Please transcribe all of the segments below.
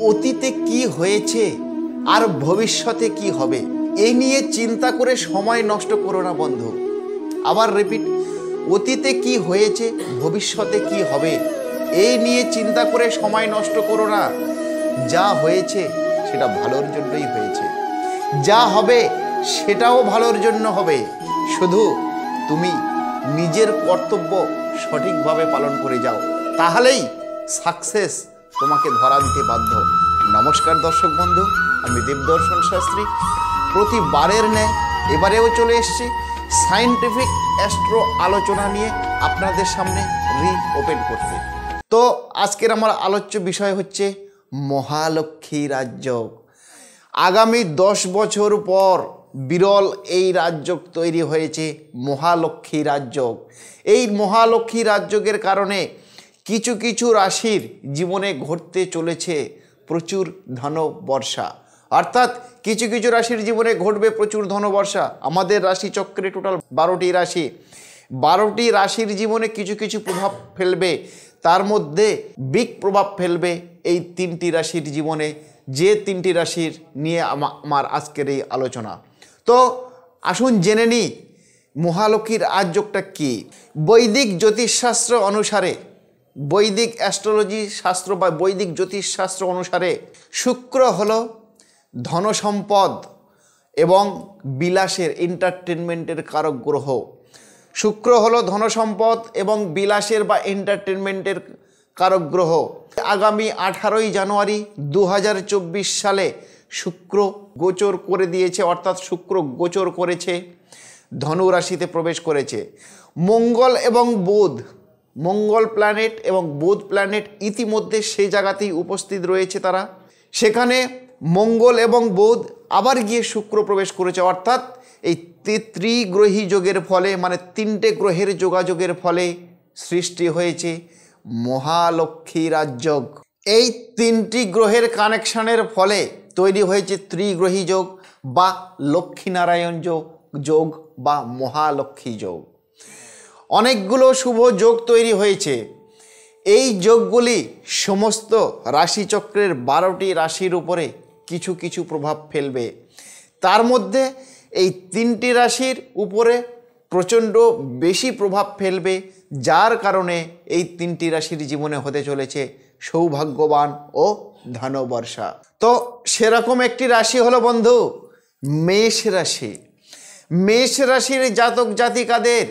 অতীতে কি হয়েছে আর ভবিষ্যতে কি হবে এই নিয়ে চিন্তা করে সময় নষ্ট করো না বন্ধু। আবার রিপিট, অতীতে কি হয়েছে ভবিষ্যতে কি হবে এই নিয়ে চিন্তা করে সময় নষ্ট করো না। যা হয়েছে সেটা ভালোর জন্যই হয়েছে, যা হবে সেটাও ভালোর জন্য হবে। শুধু তুমি নিজের কর্তব্য সঠিকভাবে পালন করে যাও, তাহলেই সাকসেস তোমাকে ধরা দিতে বাধ্য। নমস্কার দর্শক বন্ধু, আমি দেবদর্শন শাস্ত্রী। প্রতিবারের ন্যায় এবারেও চলে এসেছি সায়েন্টিফিক অ্যাস্ট্রো আলোচনা নিয়ে আপনাদের সামনে রিওপেন করতে। তো আজকের আমার আলোচ্য বিষয় হচ্ছে মহালক্ষ্মী রাজযোগ। আগামী 10 বছর পর বিরল এই রাজযোগ তৈরি হয়েছে মহালক্ষ্মী রাজযোগ। এই মহালক্ষ্মী রাজযোগের কারণে কিছু কিছু রাশির জীবনে ঘটতে চলেছে প্রচুর ধনবর্ষা, অর্থাৎ কিছু কিছু রাশির জীবনে ঘটবে প্রচুর ধনবর্ষা। আমাদের রাশিচক্রে টোটাল 12টি রাশি, 12টি রাশির জীবনে কিছু কিছু প্রভাব ফেলবে। তার মধ্যে বিগ প্রভাব ফেলবে এই 3টি রাশির জীবনে, যে 3টি রাশির নিয়ে আমার আজকের এই আলোচনা। তো আসুন জেনে নিই মহালক্ষ্মীর রাজযোগটা কি। বৈদিক জ্যোতিষশাস্ত্র অনুসারে, বৈদিক অ্যাস্ট্রোলজি শাস্ত্র বা বৈদিক জ্যোতিষশাস্ত্র অনুসারে শুক্র হলো ধনসম্পদ এবং বিলাসের এন্টারটেনমেন্টের কারক গ্রহ। শুক্র হলো ধনসম্পদ এবং বিলাসের বা এন্টারটেনমেন্টের কারক গ্রহ। আগামী 18ই জানুয়ারি 2024 সালে শুক্র গোচর করে দিয়েছে, অর্থাৎ শুক্র গোচর করেছে, ধনু রাশিতে প্রবেশ করেছে। মঙ্গল এবং বুধ, মঙ্গল প্ল্যানেট এবং বুধ প্ল্যানেট ইতিমধ্যে সেই জায়গাতেই উপস্থিত রয়েছে। তারা সেখানে মঙ্গল এবং বুধ আবার গিয়ে শুক্র প্রবেশ করেছে, অর্থাৎ এই ত্রিগ্রহী যোগের ফলে, মানে 3টে গ্রহের যোগাযোগের ফলে সৃষ্টি হয়েছে মহালক্ষ্মী রাজযোগ। এই 3টি গ্রহের কানেকশনের ফলে তৈরি হয়েছে ত্রিগ্রহী যোগ বা লক্ষ্মীনারায়ণ যোগ বা মহালক্ষ্মী যোগ। অনেকগুলো শুভ যোগ তৈরি হয়েছে। এই যোগগুলি সমস্ত রাশিচক্রের 12টি রাশির উপরে কিছু কিছু প্রভাব ফেলবে। তার মধ্যে এই 3টি রাশির উপরে প্রচণ্ড বেশি প্রভাব ফেলবে, যার কারণে এই 3টি রাশির জীবনে হতে চলেছে সৌভাগ্যবান ও ধনবর্ষা। তো সেরকম একটি রাশি হলো বন্ধু মেষ রাশি। মেষ রাশির জাতক জাতিকাদের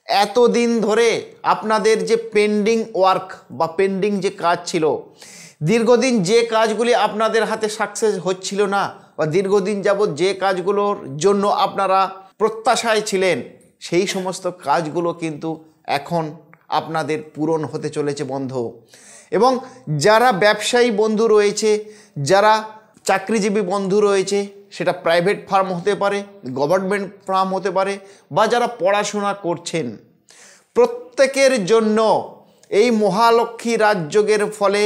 এতদিন ধরে আপনাদের যে পেন্ডিং ওয়ার্ক বা পেন্ডিং যে কাজ ছিল, দীর্ঘদিন যে কাজগুলি আপনাদের হাতে সাকসেস হচ্ছিল না বা দীর্ঘদিন যাবৎ যে কাজগুলোর জন্য আপনারা প্রত্যাশায় ছিলেন, সেই সমস্ত কাজগুলো কিন্তু এখন আপনাদের পূরণ হতে চলেছে বন্ধু। এবং যারা ব্যবসায়ী বন্ধু রয়েছে, যারা চাকরিজীবী বন্ধু রয়েছে, সেটা প্রাইভেট ফার্ম হতে পারে, গভর্নমেন্ট ফার্ম হতে পারে, বা যারা পড়াশোনা করছেন, প্রত্যেকের জন্য এই মহালক্ষ্মী রাজযোগের ফলে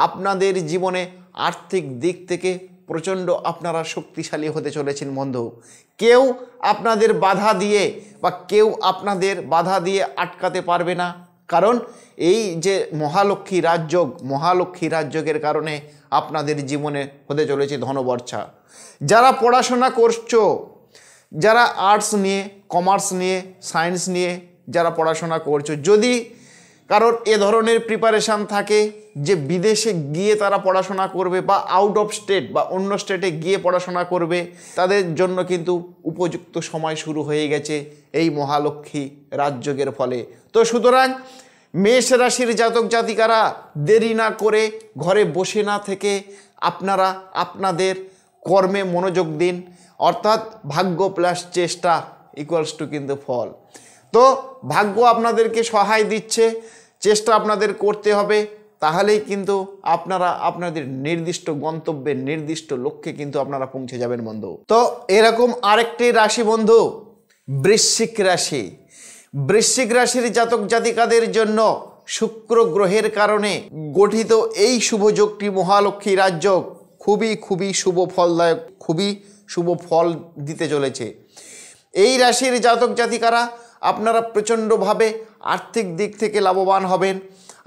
আপনাদের জীবনে আর্থিক দিক থেকে প্রচণ্ড আপনারা শক্তিশালী হতে চলেছেন বন্ধু। কেউ আপনাদের বাধা দিয়ে বা কেউ আপনাদের বাধা দিয়ে আটকাতে পারবে না, কারণ এই যে মহালক্ষ্মী রাজযোগ, মহালক্ষ্মী রাজযোগের কারণে আপনাদের জীবনে হতে চলেছে ধনবর্ষা। যারা পড়াশোনা করছো, যারা আর্টস নিয়ে, কমার্স নিয়ে, সায়েন্স নিয়ে যারা পড়াশোনা করছো, যদি কারোর এ ধরনের প্রিপারেশান থাকে যে বিদেশে গিয়ে তারা পড়াশোনা করবে বা আউট অফ স্টেট বা অন্য স্টেটে গিয়ে পড়াশোনা করবে, তাদের জন্য কিন্তু উপযুক্ত সময় শুরু হয়ে গেছে এই মহালক্ষ্মী রাজযোগের ফলে। তো সুতরাং মেষ রাশির জাতক জাতিকারা দেরি না করে ঘরে বসে না থেকে আপনারা আপনাদের কর্মে মনোযোগ দিন, অর্থাৎ ভাগ্য প্লাস চেষ্টা ইকুয়ালস টু কিন্তু ফল। তো ভাগ্য আপনাদেরকে সহায় দিচ্ছে, চেষ্টা আপনাদের করতে হবে, তাহলেই কিন্তু আপনারা আপনাদের নির্দিষ্ট গন্তব্যে, নির্দিষ্ট লক্ষ্যে কিন্তু আপনারা পৌঁছে যাবেন বন্ধু। তো এরকম আরেকটি রাশি বন্ধু বৃশ্চিক রাশি। বৃশ্চিক রাশির জাতক জাতিকাদের জন্য শুক্র গ্রহের কারণে গঠিত এই শুভযোগটি মহালক্ষ্মী রাজযোগ খুবই খুবই শুভ ফলদায়ক, খুবই শুভ ফল দিতে চলেছে। এই রাশির জাতক জাতিকারা আপনারা প্রচণ্ডভাবে আর্থিক দিক থেকে লাভবান হবেন।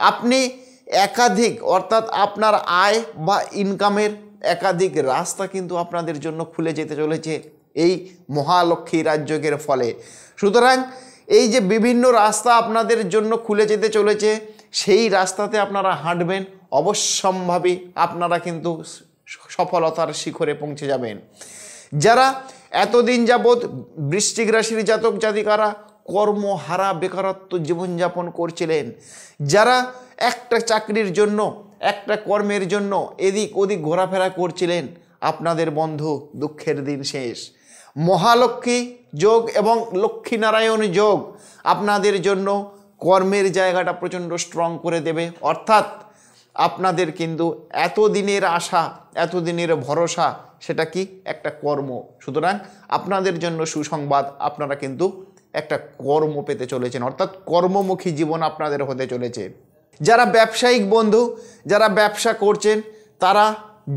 আপনি একাধিক অর্থাৎ আপনার আয় বা ইনকামের একাধিক রাস্তা কিন্তু আপনাদের জন্য খুলে যেতে চলেছে এই মহালক্ষ্মী রাজযোগের ফলে। সুতরাং এই যে বিভিন্ন রাস্তা আপনাদের জন্য খুলে যেতে চলেছে, সেই রাস্তাতে আপনারা হাঁটবেন, অবশ্যম্ভাবী আপনারা কিন্তু সফলতার শিখরে পৌঁছে যাবেন। যারা এতদিন যাবৎ বৃশ্চিক রাশির জাতক জাতিকারা কর্মহারা বেকারত্ব জীবনযাপন করছিলেন, যারা একটা চাকরির জন্য একটা কর্মের জন্য এদিক ওদিক ঘোরাফেরা করছিলেন, আপনাদের বন্ধু দুঃখের দিন শেষ। মহালক্ষ্মী যোগ এবং লক্ষ্মীনারায়ণ যোগ আপনাদের জন্য কর্মের জায়গাটা প্রচণ্ড স্ট্রং করে দেবে। অর্থাৎ আপনাদের কিন্তু এতদিনের আশা, এতদিনের ভরসা, সেটা কি একটা কর্ম। সুতরাং আপনাদের জন্য সুসংবাদ, আপনারা কিন্তু একটা কর্ম পেতে চলেছেন, অর্থাৎ কর্মমুখী জীবন আপনাদের হতে চলেছে। যারা ব্যবসায়িক বন্ধু, যারা ব্যবসা করছেন, তারা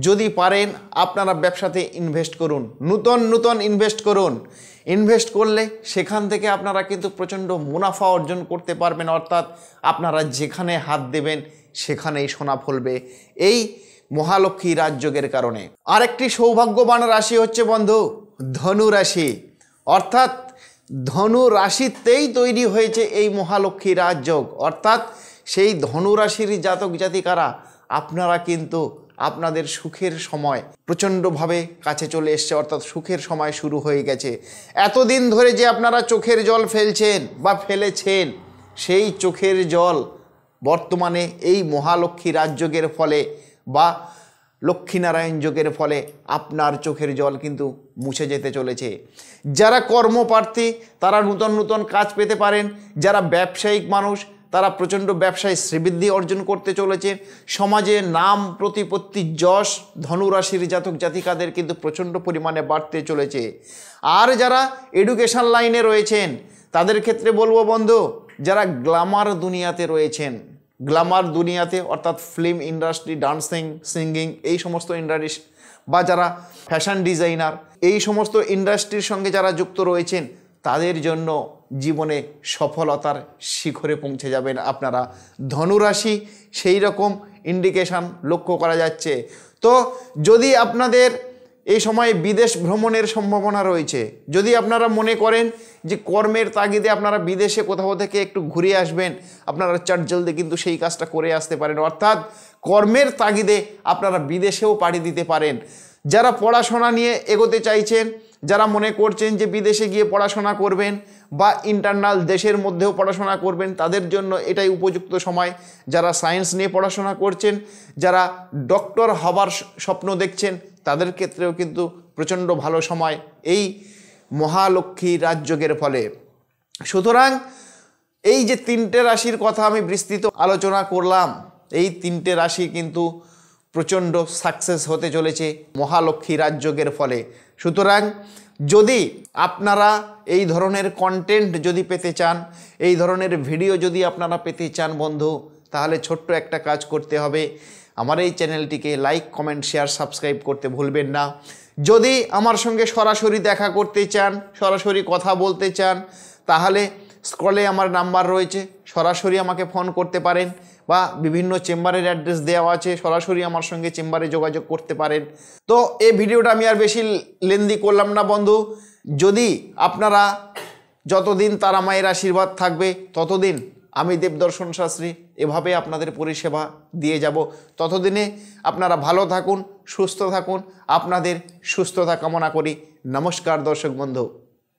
যদি পারেন আপনারা ব্যবসাতে ইনভেস্ট করুন, নূতন ইনভেস্ট করুন। ইনভেস্ট করলে সেখান থেকে আপনারা কিন্তু প্রচণ্ড মুনাফা অর্জন করতে পারবেন। অর্থাৎ আপনারা যেখানে হাত দেবেন সেখানেই সোনা ফলবে এই মহালক্ষ্মী রাজযোগের কারণে। আরেকটি সৌভাগ্যবান রাশি হচ্ছে বন্ধু ধনু রাশি। অর্থাৎ ধনু রাশিতেই তৈরি হয়েছে এই মহালক্ষ্মী রাজযোগ। অর্থাৎ সেই ধনু রাশির জাতক জাতিকারা আপনারা কিন্তু আপনাদের সুখের সময় প্রচণ্ডভাবে কাছে চলে এসছে, অর্থাৎ সুখের সময় শুরু হয়ে গেছে। এতদিন ধরে যে আপনারা চোখের জল ফেলছেন বা ফেলেছেন, সেই চোখের জল বর্তমানে এই মহালক্ষ্মী রাজযোগের ফলে বা লক্ষ্মীনারায়ণ যোগের ফলে আপনার চোখের জল কিন্তু মুছে যেতে চলেছে। যারা কর্মপ্রার্থী তারা নূতন কাজ পেতে পারেন। যারা ব্যবসায়িক মানুষ তারা প্রচণ্ড ব্যবসায় শ্রীবৃদ্ধি অর্জন করতে চলেছেন। সমাজে নাম প্রতিপত্তি যশ ধনুরাশির জাতক জাতিকাদের কিন্তু প্রচণ্ড পরিমাণে বাড়তে চলেছে। আর যারা এডুকেশন লাইনে রয়েছেন তাদের ক্ষেত্রে বলবো বন্ধু, যারা গ্ল্যামার দুনিয়াতে রয়েছেন, গ্ল্যামার দুনিয়াতে অর্থাৎ ফিল্ম ইন্ডাস্ট্রি, ডান্সিং, সিঙ্গিং, এই সমস্ত ইন্ডাস্ট্রি বা যারা ফ্যাশন ডিজাইনার, এই সমস্ত ইন্ডাস্ট্রির সঙ্গে যারা যুক্ত রয়েছেন, তাদের জন্য জীবনে সফলতার শিখরে পৌঁছে যাবেন আপনারা। ধনুরাশি সেই রকম ইন্ডিকেশন লক্ষ্য করা যাচ্ছে। তো যদি আপনাদের এই সময় বিদেশ ভ্রমণের সম্ভাবনা রয়েছে, যদি আপনারা মনে করেন যে কর্মের তাগিদে আপনারা বিদেশে কোথাও থেকে একটু ঘুরে আসবেন, আপনারা চট জলদি কিন্তু সেই কাজটা করে আসতে পারেন। অর্থাৎ কর্মের তাগিদে আপনারা বিদেশেও পাড়ি দিতে পারেন। যারা পড়াশোনা নিয়ে এগোতে চাইছেন, যারা মনে করছেন যে বিদেশে গিয়ে পড়াশোনা করবেন বা ইন্টারনাল দেশের মধ্যেও পড়াশোনা করবেন, তাদের জন্য এটাই উপযুক্ত সময়। যারা সায়েন্স নিয়ে পড়াশোনা করছেন, যারা ডক্টর হবার স্বপ্ন দেখছেন, তাদের ক্ষেত্রেও কিন্তু প্রচণ্ড ভালো সময় এই মহালক্ষ্মী রাজযোগের ফলে। সুতরাং এই যে তিনটে রাশির কথা আমি বিস্তৃত আলোচনা করলাম, এই তিনটে রাশি কিন্তু প্রচণ্ড সাকসেস হতে চলেছে মহালক্ষ্মী রাজযোগের ফলে। সুতরাং যদি আপনারা এই ধরনের কন্টেন্ট যদি পেতে চান, এই ধরনের ভিডিও যদি আপনারা পেতে চান বন্ধু, তাহলে ছোট্ট একটা কাজ করতে হবে, আমার এই চ্যানেলটিকে লাইক, কমেন্ট, শেয়ার, সাবস্ক্রাইব করতে ভুলবেন না। যদি আমার সঙ্গে সরাসরি দেখা করতে চান, সরাসরি কথা বলতে চান, তাহলে স্ক্রলে আমার নাম্বার রয়েছে, সরাসরি আমাকে ফোন করতে পারেন বা বিভিন্ন চেম্বারের অ্যাড্রেস দেওয়া আছে, সরাসরি আমার সঙ্গে চেম্বারে যোগাযোগ করতে পারেন। তো এই ভিডিওটা আমি আর বেশি লেন্দি করলাম না বন্ধু। যদি আপনারা যতদিন তারা মায়ের আশীর্বাদ থাকবে ততদিন আমি দেবদর্শন শাস্ত্রী এভাবে আপনাদের পরিষেবা দিয়ে যাব। ততদিনে আপনারা ভালো থাকুন, সুস্থ থাকুন, আপনাদের সুস্থতা কামনা করি। নমস্কার দর্শক বন্ধু।